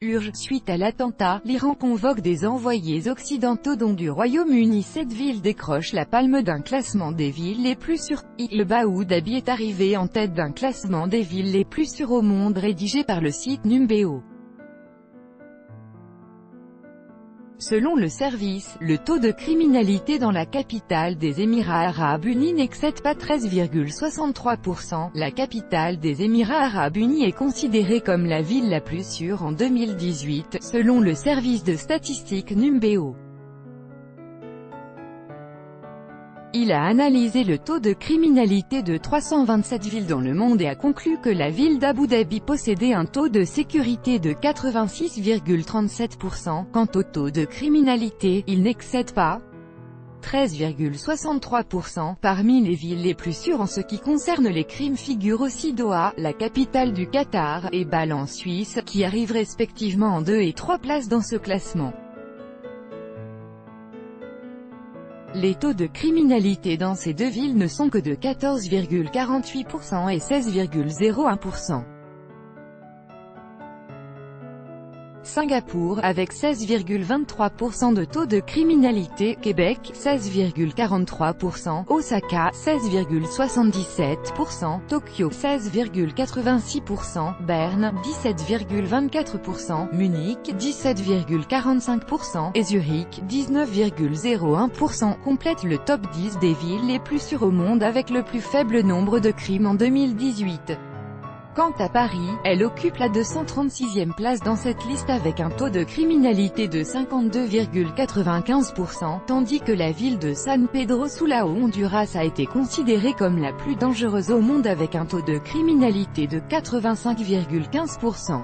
Urge, suite à l'attentat, l'Iran convoque des envoyés occidentaux dont du Royaume-Uni. Cette ville décroche la palme d'un classement des villes les plus sûres. Le Abu Dhabi est arrivé en tête d'un classement des villes les plus sûres au monde rédigé par le site Numbeo. Selon le service, le taux de criminalité dans la capitale des Émirats arabes unis n'excède pas 13,63%. La capitale des Émirats arabes unis est considérée comme la ville la plus sûre en 2018, selon le service de statistiques Numbeo. Il a analysé le taux de criminalité de 327 villes dans le monde et a conclu que la ville d'Abu Dhabi possédait un taux de sécurité de 86,37%. Quant au taux de criminalité, il n'excède pas 13,63%. Parmi les villes les plus sûres en ce qui concerne les crimes figurent aussi Doha, la capitale du Qatar, et Bâle en Suisse, qui arrivent respectivement en 2 et 3 places dans ce classement. Les taux de criminalité dans ces deux villes ne sont que de 14,48% et 16,01%. Singapour, avec 16,23% de taux de criminalité, Québec, 16,43%, Osaka, 16,77%, Tokyo, 16,86%, Berne, 17,24%, Munich, 17,45% et Zurich, 19,01%, complètent le top 10 des villes les plus sûres au monde avec le plus faible nombre de crimes en 2018. Quant à Paris, elle occupe la 236e place dans cette liste avec un taux de criminalité de 52,95%, tandis que la ville de San Pedro Sula au Honduras a été considérée comme la plus dangereuse au monde avec un taux de criminalité de 85,15%.